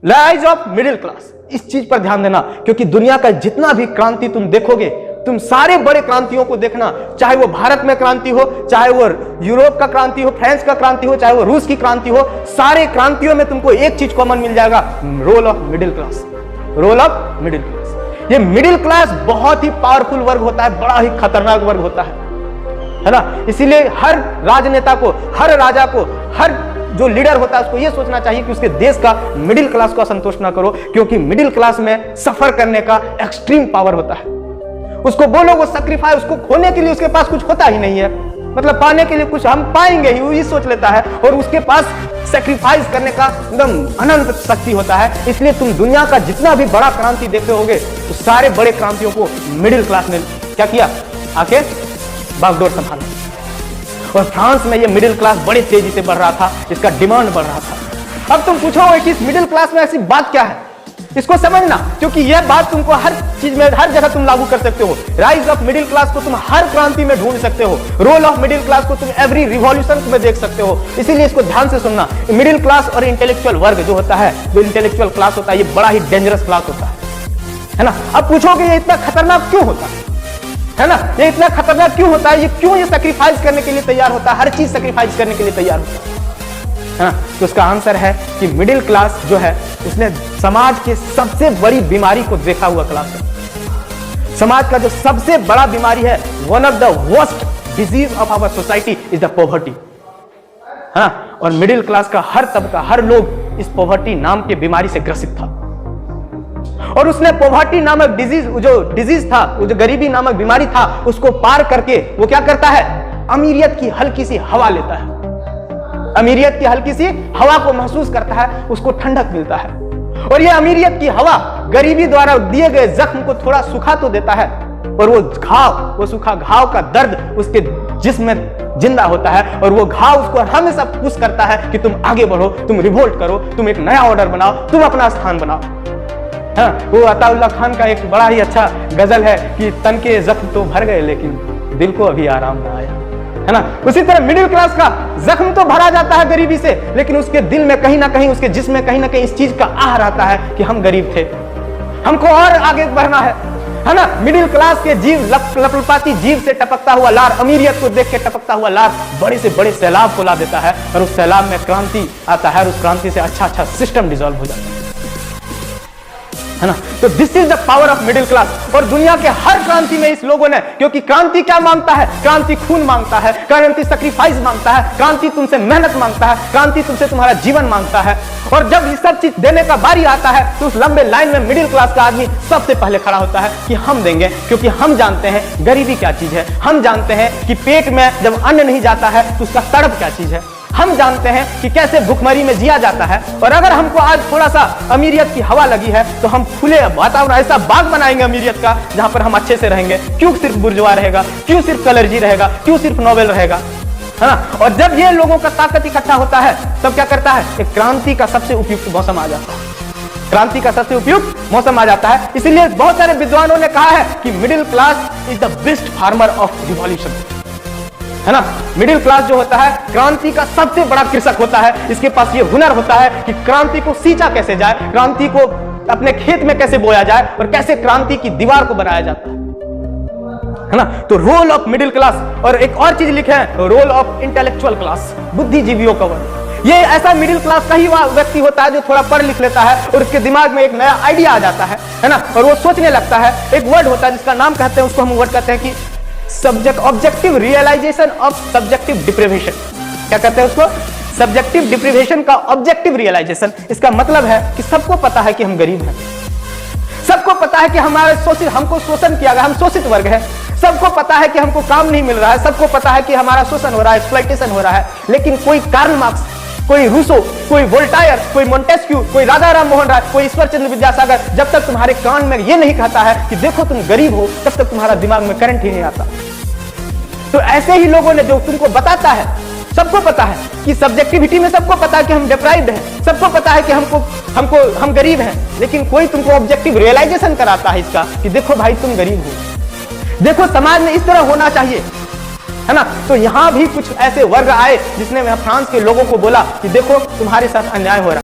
Rise of middle class, इस चीज पर ध्यान देना, क्योंकि दुनिया का जितना भी क्रांति तुम देखोगे, तुम सारे बड़े क्रांतियों को देखना, चाहे वो भारत में क्रांति हो, चाहे वो यूरोप का क्रांति हो, फ्रांस का क्रांति हो, चाहे वो रूस की क्रांति हो, सारे क्रांतियों में तुमको एक चीज कॉमन मिल जाएगा, role of middle class. Role of middle class. ये मिडिल क्लास बहुत ही पावरफुल वर्ग होता है, बड़ा ही खतरनाक वर्ग होता है ना। इसीलिए हर राजनेता को, हर राजा को, हर जो लीडर होता है उसको यह सोचना चाहिए कि उसके देश का मिडिल क्लास को असंतुष्ट ना करो, क्योंकि मिडिल क्लास में सफर करने का एक्सट्रीम पावर होता है। उसको बोलो वो सैक्रिफाइस, उसको खोने के लिए उसके पास कुछ होता ही नहीं है, मतलब पाने के लिए कुछ हम पाएंगे ही, वो ये सोच लेता है, और उसके पास सैक्रिफाइस करने का एकदम अनंत शक्ति होता है। इसलिए तुम दुनिया का जितना भी बड़ा क्रांति देखते होगे, तो सारे बड़े क्रांतियों को मिडिल क्लास ने क्या किया, आके बागडोर संभाला। और फ्रांस में ये मिडिल क्लास बड़ी तेजी से बढ़ रहा था, इसका डिमांड बढ़ रहा था। अब तुम पूछोगे कि इस मिडिल क्लास में ऐसी बात क्या है, इसको समझना, क्योंकि यह बात तुमको हर चीज में, हर जगह तुम लागू कर सकते हो। राइज ऑफ मिडिल क्लास को तुम हर क्रांति में ढूंढ सकते हो, रोल ऑफ मिडिल क्लास को तुम एवरी रिवॉल्यूशन में देख सकते हो। इसीलिए इसको ध्यान से सुनना। मिडिल क्लास और इंटेलेक्चुअल वर्ग जो होता है, जो इंटेलेक्चुअल क्लास होता है, ये बड़ा ही डेंजरस क्लास होता है ना। अब पूछोगे ये इतना खतरनाक क्यों होता है ना, ये इतना खतरनाक क्यों होता है, ये क्यों ये सैक्रिफाइस करने के लिए तैयार होता है, हर चीज सैक्रिफाइस करने के लिए तैयार होता है ना। तो उसका आंसर है कि मिडिल क्लास जो है, उसने समाज के सबसे बड़ी बीमारी को देखा हुआ क्लास है। समाज का जो सबसे बड़ा बीमारी है, one of the worst disease of our society is the poverty, हाँ। और मिडिल क्लास का हर तबका, हर लोग इस पॉवर्टी नाम के बीमारी से ग्रसित था। और उसने पॉवर्टी नामक डिजीज, जो डिजीज था, वो जो गरीबी नामक बीमारी था, उसको पार करके वो क्या करता है, अमीरियत की हल्की सी हवा लेता है। अमीरियत की हल्की सी हवा को महसूस करता है, उसको ठंडक मिलता है। और ये अमीरियत की हवा गरीबी द्वारा दिए गए जख्म को थोड़ा सुखा तो देता है, और वो घाव, वो सूखा घाव का दर्द उसके जिस्म में जिंदा होता है, और वो घाव उसको हमेशा पुश करता है कि तुम आगे बढ़ो, तुम रिवोल्ट करो, तुम एक नया ऑर्डर बनाओ, तुम अपना स्थान बनाओ। हाँ, वो अताउल्लाह खान का एक बड़ा ही अच्छा गजल है कि तन के जख्म तो भर गए लेकिन दिल को अभी आराम ना आया, है ना। उसी तरह मिडिल क्लास का जख्म तो भरा जाता है गरीबी से, लेकिन उसके दिल में कहीं ना कहीं, उसके जिस्म में कहीं ना कहीं इस चीज का आह रहता है कि हम गरीब थे, हमको और आगे बढ़ना है ना। मिडिल क्लास के जीव, लपलपाती जीव से टपकता हुआ लार, अमीरियत को देख के टपकता हुआ लार बड़े से बड़े सैलाब को ला देता है, और उस सैलाब में क्रांति आता है, और उस क्रांति से अच्छा सिस्टम डिसॉल्व हो जाता है ना। तो this is the power of middle class. और दुनिया के हर क्रांति में इस लोगों ने, क्योंकि क्रांति क्या मांगता है, क्रांति खून मांगता है, क्रांति सैक्रिफाइस मांगता है, क्रांति तुमसे मेहनत मांगता है, क्रांति तुमसे तुम्हारा जीवन मांगता है। और जब ये सब चीज देने का बारी आता है, तो उस लंबे लाइन में मिडिल क्लास का आदमी सबसे पहले खड़ा होता है कि हम देंगे, क्योंकि हम जानते हैं गरीबी क्या चीज है, हम जानते हैं कि पेट में जब अन्न नहीं जाता है तो उसका तड़प क्या चीज है, हम जानते हैं कि कैसे भुखमरी में जिया जाता है। और अगर हमको आज थोड़ा सा अमीरियत की हवा लगी है, तो हम खुले वातावरण, ऐसा बाग बनाएंगे अमीरियत का, जहां पर हम अच्छे से रहेंगे। क्यों सिर्फ बुर्जुआ रहेगा, क्यों सिर्फ कलर्जी रहेगा, क्यों सिर्फ नोबेल रहेगा, है ना। और जब ये लोगों का ताकत इकट्ठा होता है, तब क्या करता है, एक क्रांति का सबसे उपयुक्त मौसम आ जाता है, क्रांति का सबसे उपयुक्त मौसम आ जाता है। इसीलिए बहुत सारे विद्वानों ने कहा है कि middle class is the best farmer of revolution, है ना। मिडिल क्लास जो होता है, क्रांति का सबसे बड़ा कृषक होता है। इसके पास ये हुनर होता है कि क्रांति को सींचा कैसे जाए, क्रांति को अपने खेत में कैसे बोया जाए, और कैसे क्रांति की दीवार को बनाया जाता है ना। तो रोल ऑफ मिडिल क्लास। और एक और चीज लिखे हैं, रोल ऑफ इंटेलेक्चुअल क्लास, बुद्धिजीवियों का वर्ग। ये ऐसा मिडिल क्लास का ही व्यक्ति होता है जो थोड़ा पढ़ लिख लेता है, और उसके दिमाग में एक नया आइडिया आ जाता है ना, और वो सोचने लगता है। एक वर्ड होता है जिसका नाम कहते हैं, उसको हम वर्ड कहते हैं कि objective realisation of subjective deprivation. क्या कहते हैं उसको, सब्जेक्टिव डिप्रिवेशन का ऑब्जेक्टिव रियलाइजेशन। इसका मतलब है कि सबको पता है कि हम गरीब हैं, सबको पता है कि हमारे शोषित, हमको शोषण किया गया, हम शोषित वर्ग है, सबको पता है कि हमको काम नहीं मिल रहा है, सबको पता है कि हमारा शोषण हो रहा है, एक्सप्लॉइटेशन हो रहा है। लेकिन कोई कार्ल मार्क्स, कोई रूसो, कोई वोल्टायर, कोई मोंटेस्क्यू, कोई राजा राम मोहन राय, कोई ईश्वर चंद्र विद्यासागर, जब तक तुम्हारे कान में ये नहीं कहता है कि देखो तुम गरीब हो, तब तक तुम्हारा दिमाग में करंट ही नहीं आता। तो ऐसे ही लोगों ने जो तुमको बताता है, सबको पता है कि सब्जेक्टिविटी में सबको पता है कि हम डिप्राइव्ड हैं, सबको पता है कि हम गरीब हैं, लेकिन कोई तुमको ऑब्जेक्टिव रियलाइजेशन कराता है इसका कि देखो भाई तुम गरीब हो, देखो समाज में इस तरह होना चाहिए, है ना। तो यहां भी कुछ ऐसे वर्ग आए जिसने फ्रांस के लोगों को बोला कि देखो तुम्हारे साथ अन्याय हो रहा है।